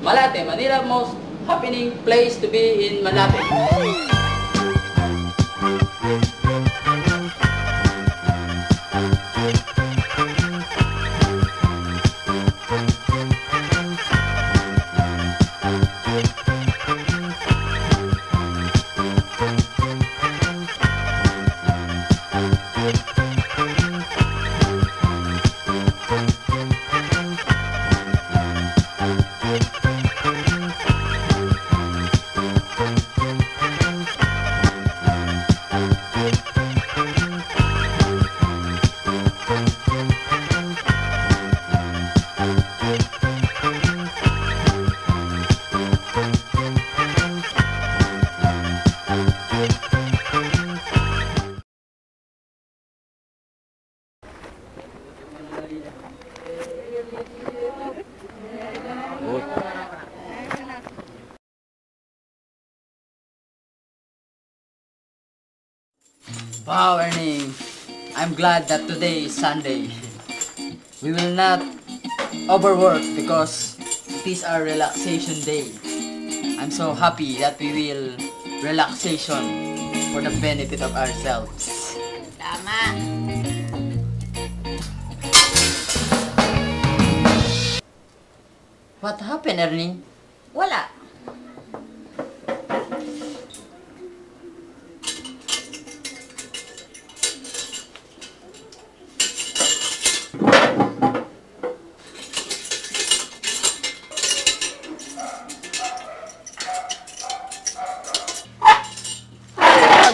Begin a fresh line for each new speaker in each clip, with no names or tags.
Malate, Manila, most happening place to be in Malate. Wow, Ernie, I'm glad that today is Sunday. We will not overwork because it is our relaxation day. I'm so happy that we will relaxation for the benefit of ourselves.
Tama.
What happened, Ernie?
Wala.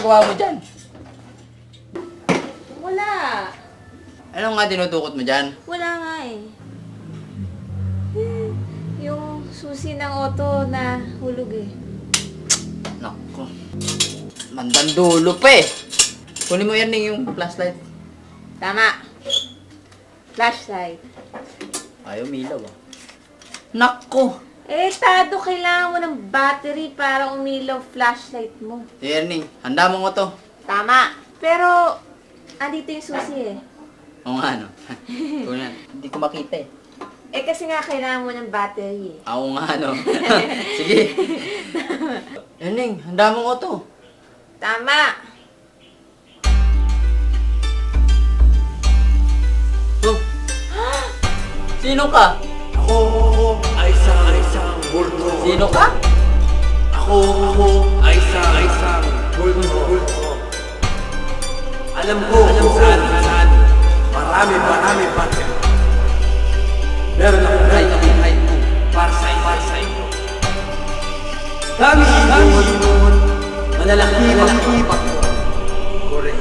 Gawa mo dyan?
Wala.
Ano nga tinutukot mo dyan?
Wala nga eh. Yung susi ng auto na hulog eh.
Nako. Mandandulo pa eh. Kunin mo yan yung flashlight.
Tama. Flashlight.
Ayaw milaw ah. Nako.
Eh, Tado, kailangan mo ng battery para umilaw flashlight mo.
Si Ernie, handa mo ko to.
Tama. Pero, andito yung susi eh.
Oo nga no. Kunin. Hindi ko makita eh.
Eh, kasi nga kailangan mo ng battery eh.
Oo nga no. Sige. Ernie, handa mo ko to.
Tama.
Oh. Sino ka?
Ako ay isang multo.
Sino ka?
Ako ay isang multo. Alam ko kung saan. Marami. Meron ako
Hide mo.
para sa inyo. Dami ibon. Malalaki pa. Kore.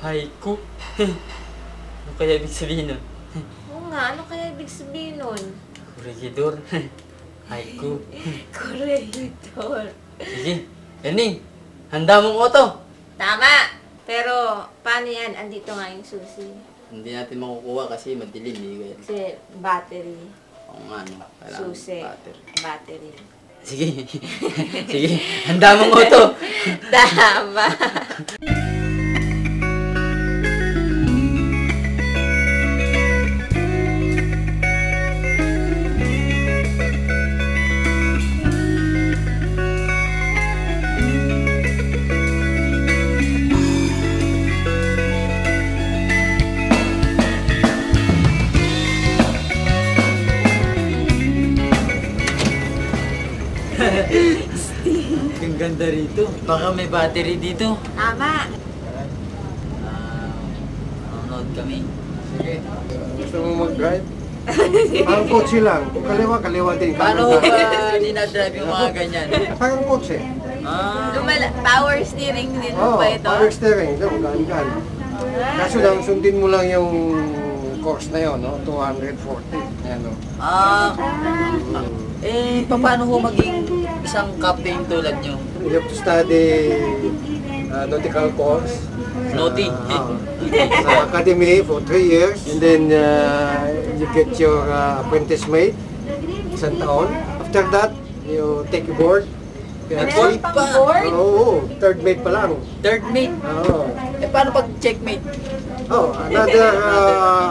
Haiku. Ano kaya ibig sabihin nun?
Oo nga, ano kaya ibig sabihin nun?
Corregidor. Haiku.
Corrector.
Sige. Ernie, handa mo ko to.
Tama! Pero, paano yan? Andito nga yung susi.
Hindi natin makukuha kasi madilim. Eh.
Kasi, battery.
Oo nga no. Kailangan
Susi.
battery.
Battery.
Sige. Sige. Handa mo ko to.
Tama!
Ang ganda rito. Baka may battery dito.
Tama!
Nanonood kami.
Sige. Gusto mo mag-drive? Parang kotse lang. Kung kaliwa din.
Paano ba dinadrive yung mga ganyan?
Parang kotse.
Power steering din
Oo,
ba ito?
power steering. Ito, gaan-gaan. Kaso lang, sundin mo lang yung course na yun, no? 240. Ayan, no?
Paano ho maging isang captain tulad nyo?
You have to study nautical course.
Naughty.
Sa academy for 3 years. And then, you get your apprentice mate. Isang taon. After that, you take a board.
Nag-board pa?
Oo, third mate pa lang.
Third mate?
Oo.
Paano pag checkmate?
Oh, another,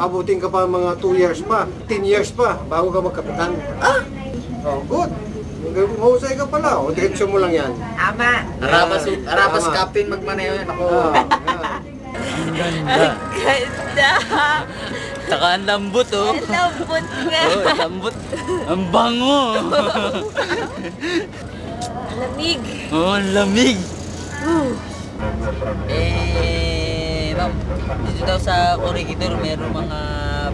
abutin ka pa mga 2 years pa, 10 years pa, bago ka magkapitan. Ah! Oh, good. Mahusay ka pala, o diretso mo lang yan.
Tama.
Arapas
Tama.
captain magmaneho yan ako.
Ah,
Ang ganda.
Ganda.
Tsaka ang lambot oh.
Ang lambot nga.
Oh, ang lambot. Ang bango.
Lamig.
Oh, ang lamig. Ma'am, dito daw sa corregidor meron mga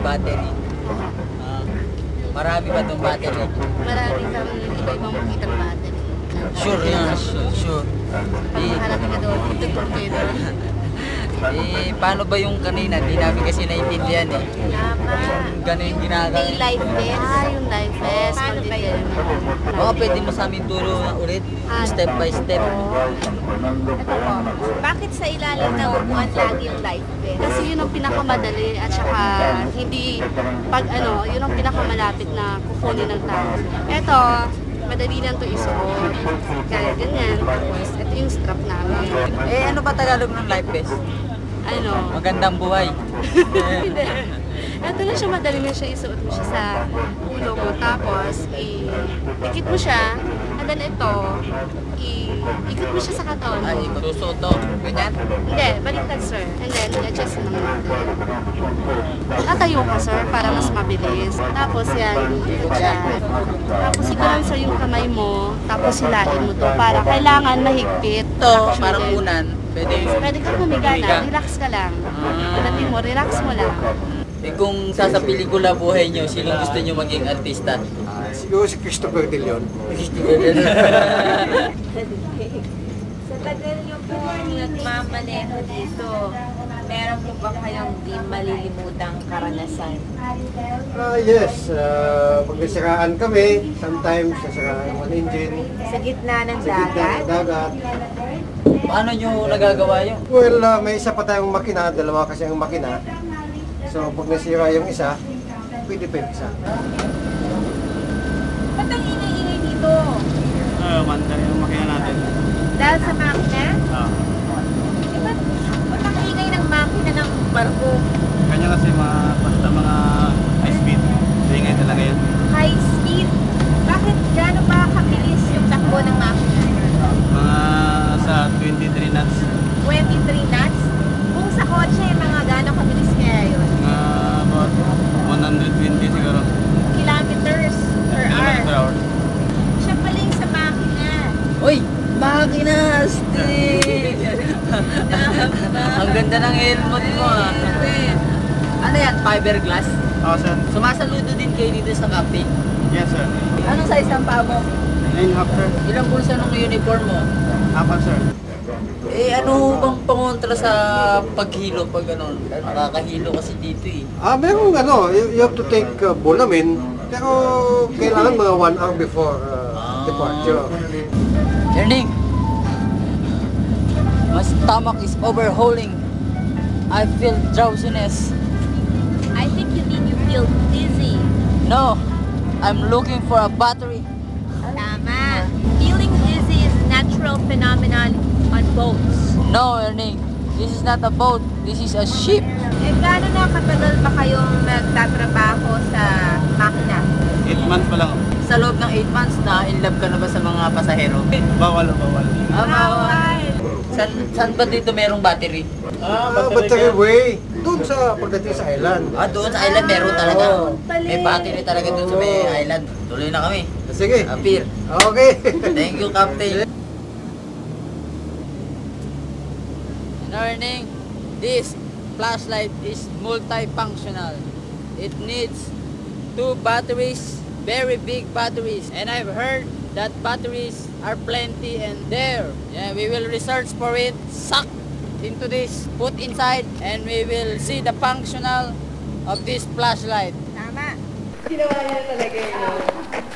battery. Marami ba itong battery?
Marami kang iba-ibang makitang battery.
Sure yan, sure.
Pag makarating ka doon, tutugtog kayo doon.
Paano ba yung kanina? Di namin kasi naintindihan eh.
Tama.
Gano'n yung ginagawa.
May life vest.
Yung life vest.
Paano ba yun?
Baka pwede mo sa amin turo na ulit, step by step.
Ito po. Bakit sa ilalim ng upuan lagi yung life vest?
Kasi yun ang pinakamadali at saka hindi, pag ano, yun ang pinakamalapit na kukunin ng tao. Ito, madali lang to isuot. Kaya ganyan. Tapos, ito yung strap namin.
Ano ba Tagalog ng life vest?
Ano?
Magandang buhay.
Hindi. Ito na siya, madali na siya isuot mo siya sa ulo mo. Tapos, ikit mo siya. And then ito, ikit mo siya sa katawan
Ay,
mo.
susuot to. Ganyan?
Hindi, baliktad sir. And then, adjust mo naman natin. Tatayo ka sir, para mas mabilis. Tapos yan, ikot siya. Tapos ikaw sir yung kamay mo. Tapos hilain mo to para kailangan mahigpit.
Ito,
Actually,
parang unan. Pwede.
Pwede kang humiga
Humiga.
na, relax ka lang. Pagdating mo, relax mo lang.
Kung sa pelikula buhay nyo, sino gusto nyo maging artista?
siguro si Christopher De Leon.
Sa tagal niyo po nagmamaneho dito, meron po ba kayong di malilimutang karanasan?
Yes, pag nasiraan kami, sometimes nasiraan ang one engine,
Sa gitna ng
sa gitna
dagat?
ng dagat.
Paano nyo nagagawa yun?
Well, may isa pa tayong makina, dalawa kasi ang makina. So pag nasira yung isa, pwede pa yung isa.
Ba't ang ingay-ingay dito?
Manda yung makina natin.
Dahil sa makina?
Ah.
Ba't ang ingay ng makina ng barko?
Kanya kasi basta mga high speed. Ingay talaga yan.
High speed? Bakit gano'n ba kabilis yung takbo ng makina?
Mga sa 23 knots.
23 knots? Kung sa kotse, mga gano'n kabilis kaya yun?
Mga about 120 siguro.
Kilometers per hour.
Per hour.
Siya pala yung sa makina.
Uy! Makina! Stick! Ang ganda ng helmet mo ah. Ano yan? Fiberglass?
Oh, sir.
Sumasaludo din kayo dito sa cafe.
Yes, sir.
Anong size ng paa mo?
9.5, sir.
Ilang bulsa ng uniform mo?
4, sir.
Ano bang pangontra sa paghilo pag ano? Nakakahilo kasi dito eh.
Merong you have to take Bolamin, pero kailangan mga 1 hour before departure.
Erning! My stomach is overhauling. I feel drowsiness.
I think you feel dizzy.
No! I'm looking for a battery.
Tama. Feeling dizzy is a natural phenomenon on boats.
No, Erning. This is not a boat. This is a ship.
Gaano na katagal ba kayong nagtatrabaho sa makina?
8 months pa lang.
Sa loob ng 8 months na in love ka na ba sa mga pasahero?
Bawal.
Saan ba dito merong battery?
Battery way, doon sa pagdating sa island.
Doon sa island meron talaga.
Oo.
May battery talaga doon sa may island. Tuloy na kami.
Sige.
Appear.
Okay.
Thank you, Captain. Learning, this flashlight is multifunctional. It needs 2 batteries, very big batteries. And I've heard that batteries are plenty and there. Yeah, we will research for it, suck into this, put inside, and we will see the functional of this flashlight.
Tama.
Ginawa niya talaga yun.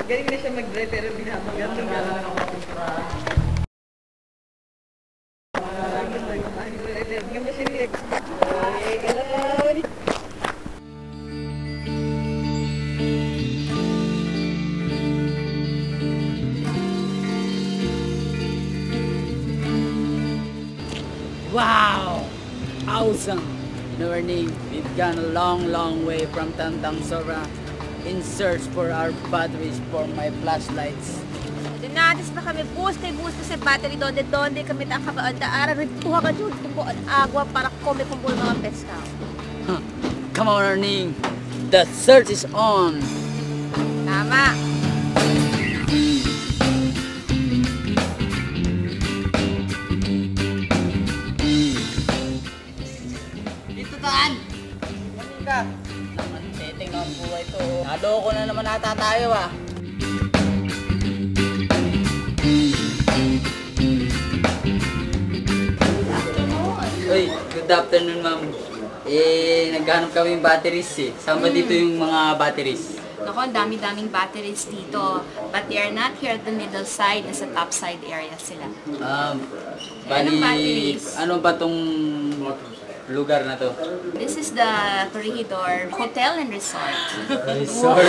Galing na siya mag-drive pero binamagat ng gano'n.
Wow! Awesome! In the morning, we've gone a long way from Tantang Sora in search for our batteries for my flashlights.
Dinanas na kami, busca sa battery donde kami nakakaandaan, rituha ka dyan, kumpo ang agua para kome kumpul mga pescao.
Come on, Erning. The search is on.
Tama.
Dito taan! Ka? Naman setting ng buhay to. Naloko na naman ata tayo ah. Uy, good afternoon ma'am. Naghanap kami yung batteries eh. Saan ba dito yung mga batteries?
Naku, ang dami-daming batteries dito. But they are not here at the middle side. Nasa top side area sila.
Bali,
Anong batteries?
ano ba tong lugar na to?
This is the Corregidor Hotel and Resort.
Resort.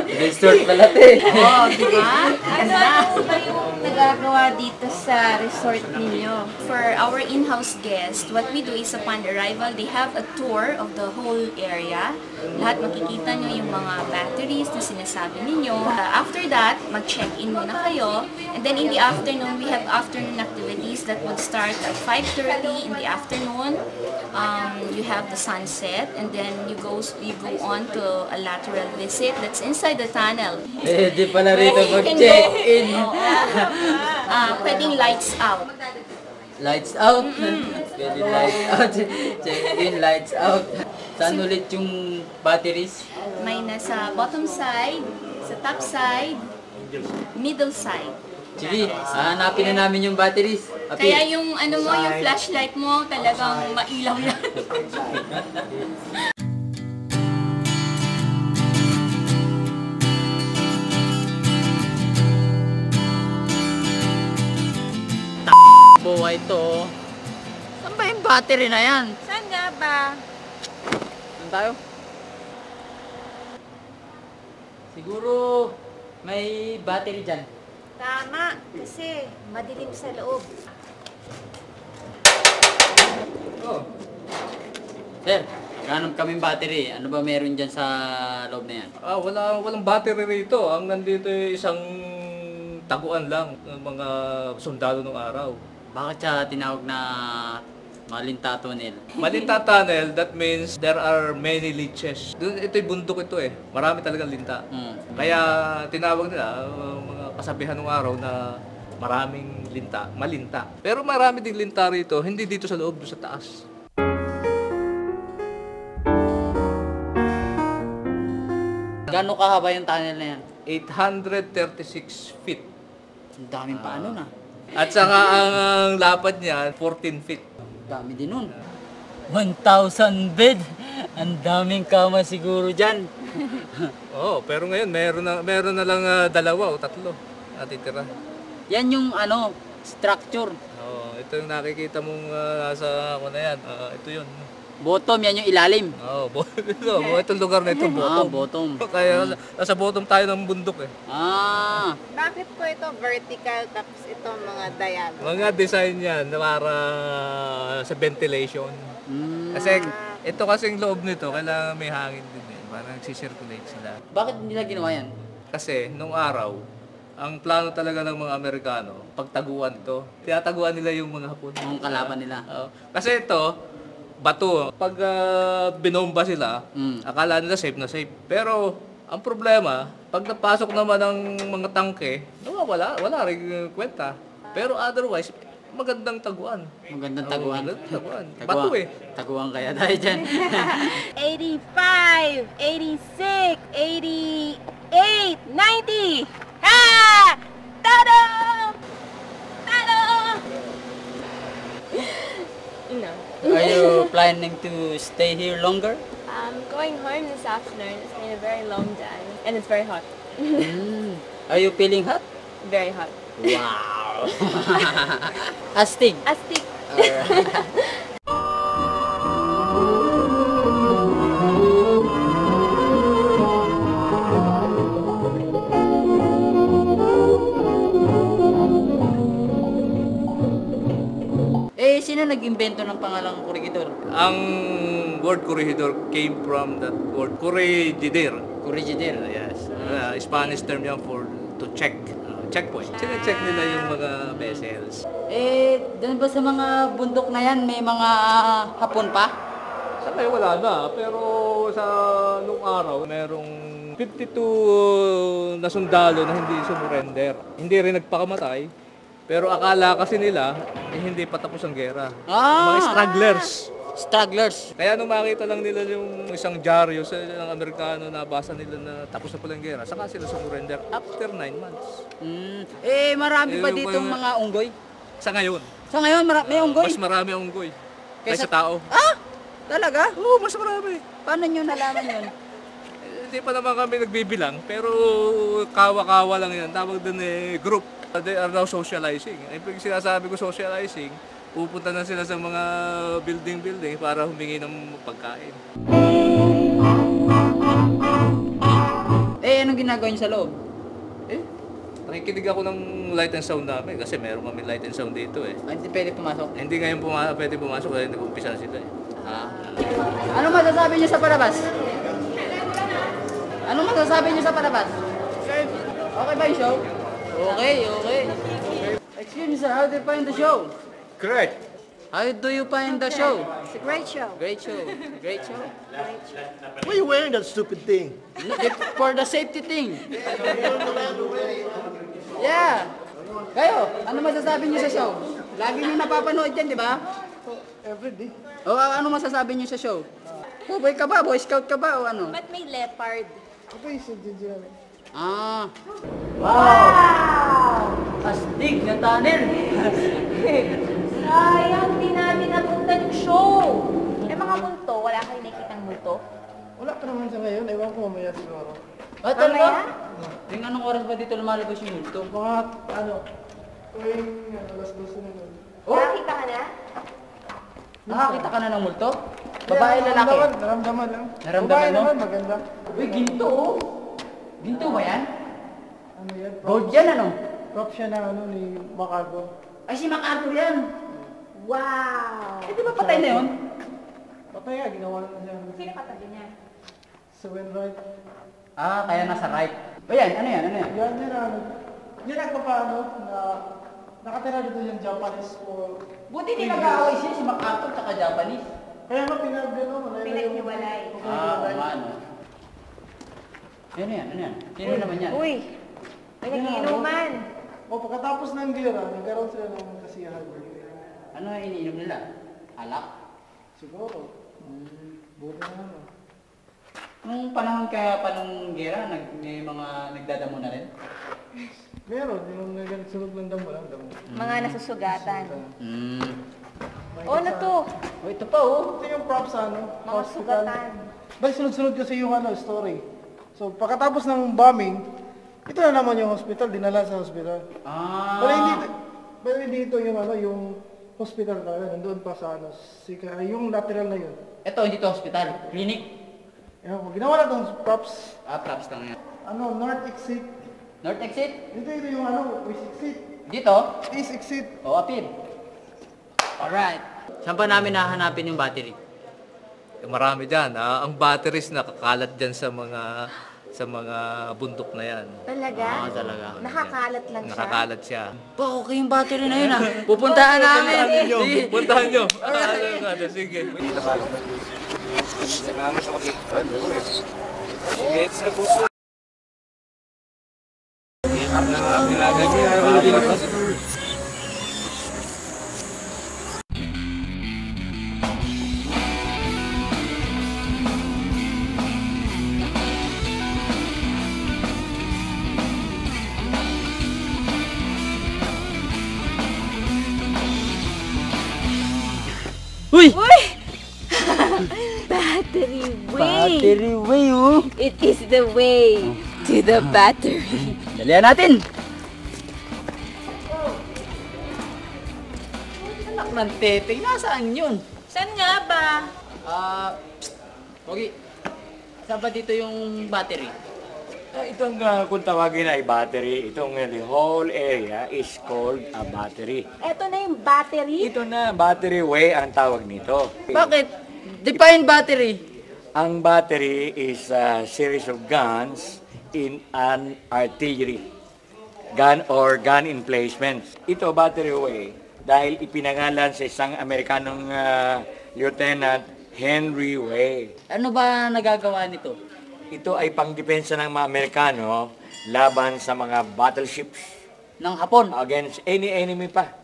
Resort pala te.
Oh, di ba?
Ano ba yung nagagawa dito sa resort ninyo?
For our in-house guests, what we do is upon arrival, they have a tour of the whole area. Lahat makikita nyo yung mga batteries na sinasabi ninyo. After that, mag-check-in muna kayo. And then in the afternoon, we have afternoon activities that would start at 5:30 in the afternoon. You have the sunset, and then you go on to a lateral visit that's inside the tunnel.
Di pala rito mag-check-in.
Pwedeng lights out.
Lights out. Pwede lights out. Check-in, lights out. Saan ulit yung batteries?
May nasa bottom side, sa top side, middle side.
Sige, hanapin na namin yung batteries. Api.
Kaya yung ano mo, yung flashlight mo, talagang mailaw yan.
Buhay to. Saan ba yung battery na yan?
Saan nga ba?
Saan tayo? Siguro may battery dyan.
Tama, kasi madilim sa loob.
Oh. Sir, ganun kaming battery. Ano ba meron dyan sa loob na yan?
Walang battery rito. Ang nandito ay isang taguan lang ng mga sundalo ng araw.
Bakit siya tinawag na Malinta Tunnel?
Malinta Tunnel, that means there are many leeches. Ito'y bundok ito eh. Marami talagang linta. Kaya tinawag nila mga kasabihan ng araw na maraming linta, malinta. Pero marami ding linta rito, hindi dito sa loob, doon sa taas.
Gano'ng kahaba yung tunnel na yan?
836 feet.
Ang daming paano na.
At saka ang lapad niya, 14 feet.
Dami din nun. 1,000 bed. Ang daming kama siguro dyan.
Oh, pero ngayon meron na lang dalawa o tatlo natitira.
Yan yung ano, structure.
Oh, ito yung nakikita mong nasa ako na yan. Ito 'yun.
Bottom, yan yung ilalim.
Oh, itong lugar na ito, bottom.
Bottom.
Kaya nasa bottom tayo ng bundok eh.
Bakit po ito vertical tapos ito mga diagonal?
Mga design yan para sa ventilation. Kasi ito kasing loob nito, kailangan may hangin din eh. Para nagsisirculate sila.
Bakit nila ginawa yan?
Kasi nung araw, ang plano talaga ng mga Amerikano, pagtaguan to. Tinataguan nila yung mga Hapon.
Yung kalaban nila.
Kasi ito, bato. Pag binomba sila, akala nila safe na safe. Pero ang problema, pag napasok naman ng mga tangke, wala rin kwenta. Pero otherwise, magandang taguan.
Magandang taguan.
Magandang taguan. Bato eh.
Taguan kaya tayo dyan.
85, 86, 88, 90! Ha! Tada! Tada! No.
Are you planning to stay here longer?
I'm going home this afternoon. It's been a very long day and it's very hot.
Are you feeling hot?
Very hot.
Wow! Astig.
Astig.
Alright. sino yung nag-imbento ng pangalang corregidor?
Ang word corregidor came from that word corregidor.
Corregidor.
Yes. Spanish term yan for to check. Checkpoint. Check nila yung mga vessels.
Doon ba sa mga bundok na yan, may mga hapon pa?
Sa ngayon wala na, pero sa nung araw, merong 52 na sundalo na hindi sumurrender. Hindi rin nagpakamatay, pero akala kasi nila, hindi pa tapos ang gera. Mga stragglers.
Stragglers.
Kaya nung makita lang nila yung isang dyaryo sa ng Amerikano na basa nila na tapos na pala ang gera, saka sila sumurrender after 9 months.
Marami pa
yung
ditong mga unggoy.
Sa ngayon,
Sa ngayon, may unggoy.
mas marami ang unggoy kaysa tao.
Talaga?
Oo, mas marami.
Paano nyo nalaman yun?
Hindi pa naman kami nagbibilang, pero kawa-kawa lang yan. Tawag doon group. They are now socializing. Yung sinasabi ko socializing, pupunta na sila sa mga building para humingi ng pagkain.
Anong ginagawa nyo sa loob?
Nakikinig ako ng light and sound namin kasi meron kami light and sound dito
Hindi pwede pumasok.
Hindi ngayon pwede pumasok kasi nag-umpisa na sila
Ano masasabi nyo sa palabas? Ano masasabi nyo sa palabas? Okay ba yung show? Okay. Excuse me sir, how do you find the show?
Great.
How do you find the show?
It's a great show.
Great show. Great show.
Why are you wearing that stupid thing?
For the safety thing. Yeah. Kayo, ano masasabi niyo sa show? Lagi niyo napapanood yan, di ba?
Every day.
Ano masasabi niyo sa show? Boy ka ba? Boy Scout ka ba? O ano?
Ba't may leopard?
Okay, so did you have it?
Wow! Astig na tunnel.
Sayang, di natin napuntan yung show. Mga multo, wala kayo nakikitang multo?
Wala pa naman sa ngayon. Ewan ko mamaya siguro.
Talaga? Ting anong oras ba dito lumalabas yung multo?
Mga, tuwing alas 12 na nun.
Nakakita ka na?
Nakakita ka na ng multo? Babae, lalaki?
Naramdaman lang.
Naramdaman
Babae
mo?
naman, maganda.
Uy, ginto oh. Ginto ba yan?
Ano yan?
Gold yan ano?
Prop siya na ni Macargo.
Ay, si MacArthur yan.
Wow!
Di ba patay na yun?
Patay nga, ginawa na niya.
Sino katabi niya?
Sa Wainwright.
Kaya nasa right. O yan, ano yan?
Yan nagpapaano na nakatira dito yung Japanese for...
Buti di nag-aaway siya si MacArthur at Japanese.
Kaya nga
Pinaghiwalay.
Ano? Ano yan? Sino naman yan?
Uy! May nagiinuman.
Pagkatapos ng gera, nagkaroon sila ng kasiyahan.
Ano ang iniinom nila? Alak?
Siguro. Buti na naman.
Nung panahon kaya pa nung gera, may mga nagdadamo na rin?
Meron, yung nagsunod ng damo lang.
Mga nasusugatan.
Ano
to?
Ito pa oh.
Ito yung props sa
Mga
hospital.
sugatan.
Bali sunod-sunod kasi yung story. So pagkatapos ng bombing, ito na naman yung hospital, dinala sa hospital. Bali hindi ito yung yung hospital talaga, nandoon pa sa yung lateral na yun.
Ito, hindi to hospital. Clinic.
Ginawa na itong props.
Props lang yan.
North exit.
North exit?
Ito yung west exit.
Dito?
East exit.
Appeal. Alright. Saan pa namin nahanapin yung battery?
Marami dyan. Ang batteries nakakalat dyan sa mga bundok na yan.
Talaga?
Talaga.
Nakakalat lang siya?
Nakakalat siya.
Okay yung battery na yun Pupuntahan namin.
Puntahan nyo. Sige.
Uy!
Battery way!
Battery way
It is the way to the battery.
Dalihan natin! Anak ng teteng, nasaan yun?
Saan nga ba?
Pogi, saan ba dito yung battery?
Itong kung tawagin ay battery, itong the whole area is called a battery.
Ito na yung battery.
Ito na, battery way ang tawag nito.
Bakit? Define battery.
Ang battery is a series of guns in an artillery. Gun or gun emplacement. Ito, battery way, dahil ipinangalan sa isang Amerikanong Lieutenant Henry Way.
Ano ba nagagawa nito?
Ito ay pangdepensa ng mga Amerikano laban sa mga battleships.
Ng Hapon?
Against any enemy pa.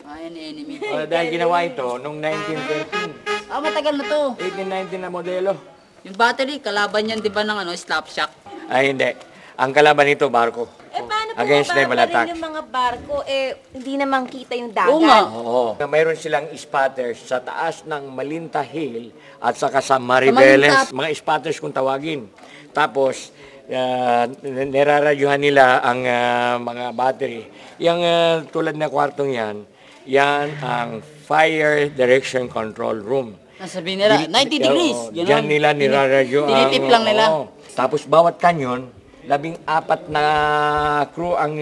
Enemy.
Dahil ginawa ito noong 1913.
Matagal na to.
1819 na modelo.
Yung battery, kalaban yan di ba ng slap shock?
Ay hindi. Ang kalaban nito, barko.
Paano
Against naval
mababaril
attack.
yung mga barko? Hindi naman kita yung dagat.
Oo nga.
Oo. Mayroon silang spotters sa taas ng Malinta Hill at saka sa Mariveles. Mga spotters kung tawagin. Tapos, niraradyuhan nila ang mga battery. Yung tulad na kwartong yan ang Fire Direction Control Room.
Sabihin nila, 90 degrees.
Diyan nila niraradyo ang...
Tinitip lang nila.
Tapos bawat kanyon, 14 na crew ang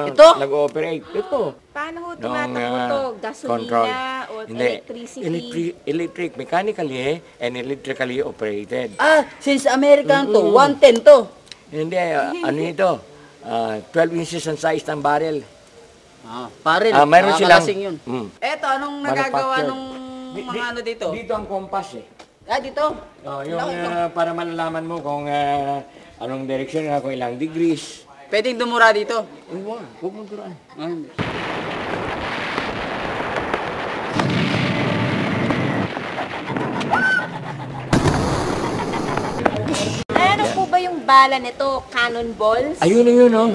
Ito?
nag-ooperate. Ito.
Paano ho
Nung,
tumatakbo to?
control.
Gasolina o
Hindi.
electricity?
Electric, mechanically and electrically operated.
Since American to, 110 to.
Hindi, ano ito? 12 inches ang size ng barrel.
Paril.
Mayroon silang...
yun. Eto, anong nagagawa
Manufactured.
nung mga ano dito?
Dito ang compass eh.
Dito?
Yung para malalaman mo kung anong direksyon na, kung ilang degrees.
Pwedeng dumura dito.
Huwag mong duraan.
Ano po ba yung bala nito? Cannonballs?
Ayun, oh.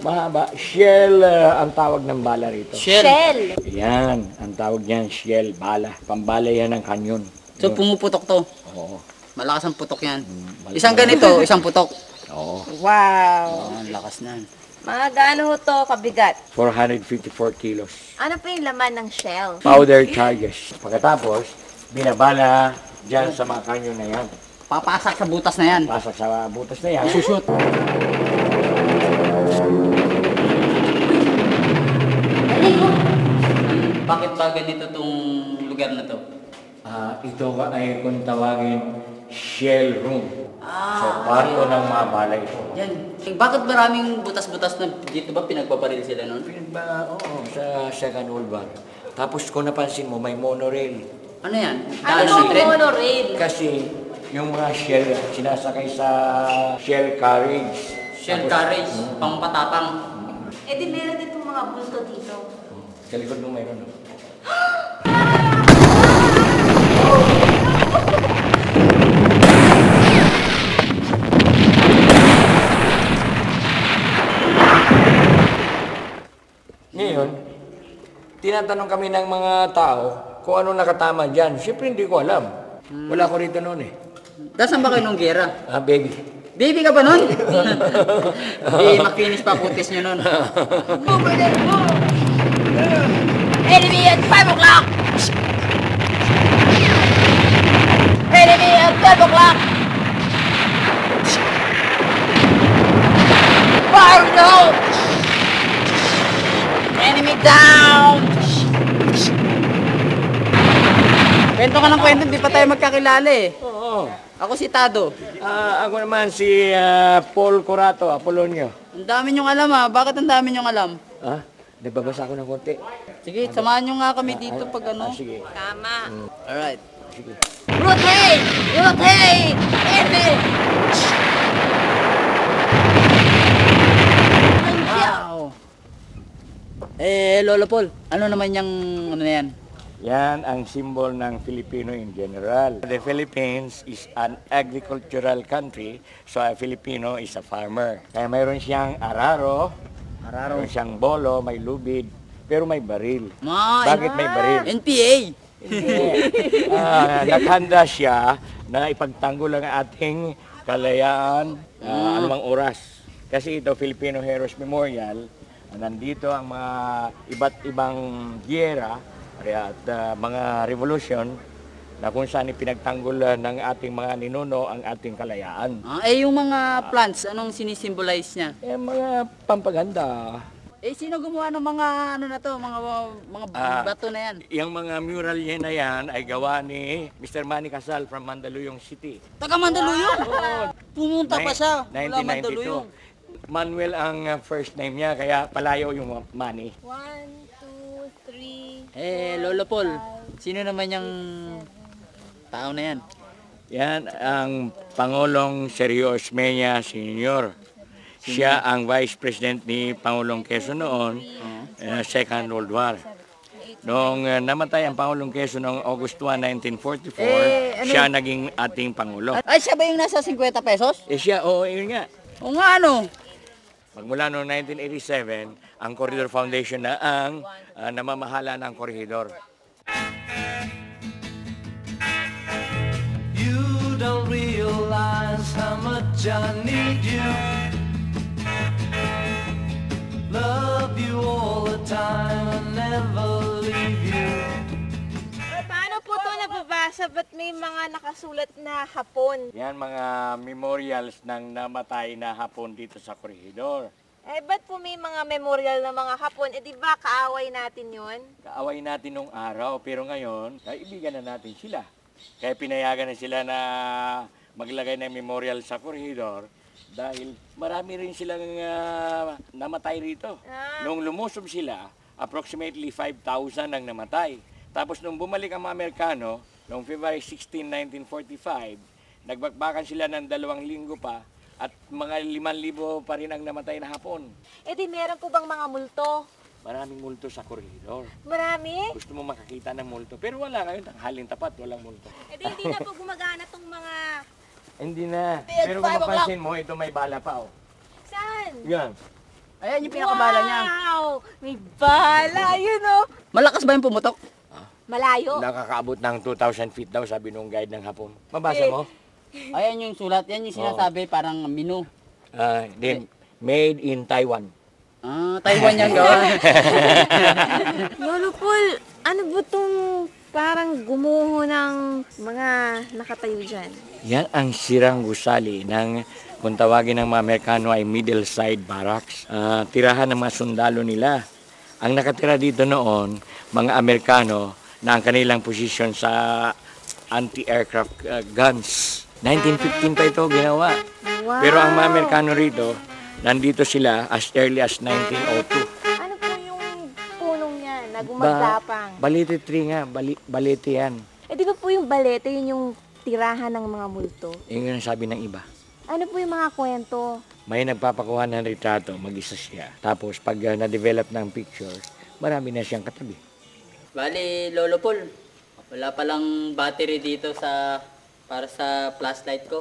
Mahaba. Shell ang tawag ng bala rito.
Shell.
Yan, ang tawag niyan, shell, bala. Pambala yan ng kanyon.
So pumuputok to.
Oo.
Malakas ang putok yan. Isang ganito, isang putok.
Oo.
Wow.
Ang lakas na.
Mga gaano ho to kabigat?
454 kilos.
Ano pa yung laman ng shell?
Powder charges. Pagkatapos, binabala dyan sa mga kanyon na yan.
Papasak sa butas na yan.
Pasak sa butas na yan.
Shoot. Bakit ba ganito tong lugar na to?
Ito ay kung tawagin shell room. So, parto ng mga bala ito.
Yan. Bakit maraming butas-butas na dito ba pinagpaparil sila noon?
Oo, sa Second World War. Tapos kung napansin mo, may monorail.
Ano yan?
Ano
ng
yung
tren?
monorail?
Kasi yung mga shell, sinasakay sa shell carriage.
Shell carriage, pang patapang.
Di meron ditong mga bulto dito.
Sa likod mo mayroon. Ngayon, tinatanong kami ng mga tao kung ano nakatama dyan. Siyempre hindi ko alam. Wala ko rito noon eh.
Saan ba kayo nung gera?
Baby.
Baby ka ba nun? Hindi, makinis pa putis nyo nun.
Enemy at 5 o'clock! Enemy at 12 o'clock! Fire no! Enemy down!
Kwento ka ng kwento, di pa tayo magkakilala eh.
Oo.
Ako si Tado.
Ako naman si Paul Corato, Apolonio.
Ang dami nyong alam Bakit ang dami nyong alam?
Nagbabasa ako ng konti.
Sige, samahan nyo nga kami dito pag ano.
Sige.
Tama.
Alright.
Sige.
Rotate! Rotate! Enemy!
Wow! Lolo Paul, ano naman yung ano na yan?
Yan ang symbol ng Filipino in general. The Philippines is an agricultural country, so a Filipino is a farmer. Kaya mayroon siyang araro, mayroon siyang bolo, may lubid, pero may baril. Bakit may baril?
NPA!
Naghanda siya na ipagtanggol ang ating kalayaan anumang oras. Kasi ito, Filipino Heroes Memorial, nandito ang mga iba't ibang giyera at mga revolution na kung saan ipinagtanggol ng ating mga ninuno ang ating kalayaan.
Yung mga plants, anong sinisimbolize niya?
Mga pampaganda.
Sino gumawa ng mga ano na to, mga bato na yan?
Yung mga mural na yan ay gawa ni Mr. Manny Casal from Mandaluyong City.
Taga Mandaluyong? Pumunta pa siya.
1992. Manuel ang first name niya, kaya palayo yung Manny.
1, 2, 3.
Lolo Paul, sino naman yung tao na yan?
Yan ang Pangulong Sergio Osmeña Sr. Siya ang Vice President ni Pangulong Quezon noon, Second World War. Noong namatay ang Pangulong Quezon noong August 1, 1944, siya naging ating Pangulo.
Siya ba yung nasa 50 pesos?
Siya, yun nga.
O nga ano?
Magmula noong 1987, ang Corridor Foundation na ang namamahala ng koridor.
You don't realize how much I need you. Love you all the time and never leave you.
Paano po ito nababasa? Ba't may mga nakasulat na Hapon?
Yan mga memorials ng namatay na Hapon dito sa koridor.
Ba't po may mga memorial na mga Hapon? Di ba kaaway natin yun?
Kaaway natin nung araw, pero ngayon, kaibigan na natin sila. Kaya pinayagan na sila na maglagay ng memorial sa koridor dahil marami rin silang namatay rito. Nung lumusob sila, approximately 5,000 ang namatay. Tapos nung bumalik ang mga Amerikano, noong February 16, 1945, nagbakbakan sila ng 2 linggo pa at mga 5,000 pa rin ang namatay na Hapon.
Di meron po bang mga multo?
Maraming multo sa koridor.
Marami?
Gusto mo makakita ng multo. Pero wala ngayon, tanghaling tapat, walang multo.
Hindi na po gumagana tong mga...
Hindi na. Pero kung mapansin mo, ito may bala pa,
Saan?
Yan.
Ayan yung pinakabala niya.
Wow! May bala! Yun
Malakas ba yung pumutok?
Malayo.
Nakakaabot ng 2,000 feet daw, sabi nung guide ng Hapon. Mabasa mo?
Ayan yung sulat. Yan yung sinasabi, parang menu.
Made in Taiwan.
Taiwan yung gawa.
Lolo Paul, ano ba itong parang gumuho ng mga nakatayo dyan?
Yan ang sirang gusali ng, kung tawagin ng mga Amerikano ay Middle Side Barracks. Tirahan ng mga sundalo nila. Ang nakatira dito noon, mga Amerikano na ang kanilang posisyon sa anti-aircraft guns. 1915 pa ito ginawa.
Wow.
Pero ang mga Amerikano rito, nandito sila as early as 1902.
Ano po yung punong yan na gumagapang?
Balete tree nga, balete yan.
Di ba po yung balete, yun yung tirahan ng mga multo?
Yung sabi ng iba.
Ano po yung mga kwento?
May nagpapakuha ng retrato, mag-isa siya. Tapos pag na-develop ng pictures, marami na siyang katabi.
Bali, Lolo Paul, wala palang battery dito para sa flashlight ko.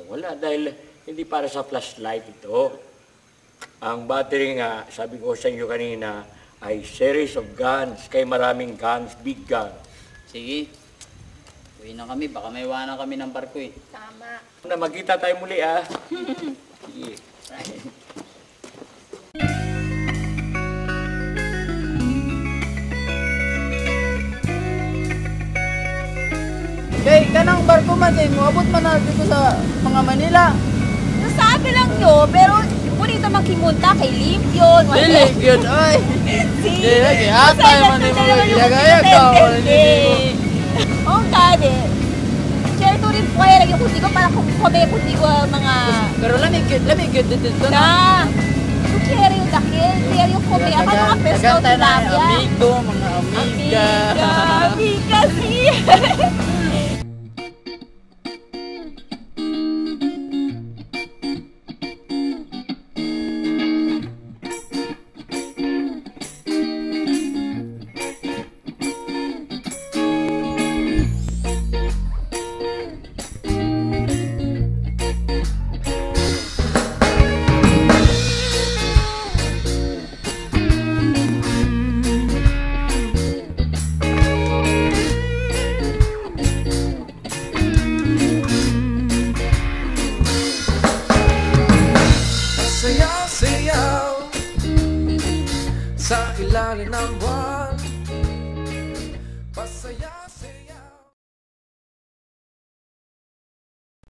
Wala, dahil hindi para sa flashlight ito. Ang battery nga, sabi ko sa inyo kanina, ay series of guns. Kay maraming guns, big guns.
Sige. Uwi na kami, baka may iwanan kami ng barko eh.
Tama.
Na magkita tayo muli Sige.
Okay, kanang barko man sa imo, abot man na dito sa mga Manila.
Nasabi lang nyo, pero bonito magkimunta kay Limpyon.
Dili, yun, ay. Dili, kihatay man ni mga giyagayag ka.
Oh, gani. Share to rin po kaya lagi kundi ko para kumi kundi ko mga...
Pero lamig dito
na. Share yung dakil, share yung kumi. Ako mga personal tilapia.
Amigo, mga amiga.
Amiga, siya.
Sayaw-sayaw sa ilalim ng buwan. Pasayaw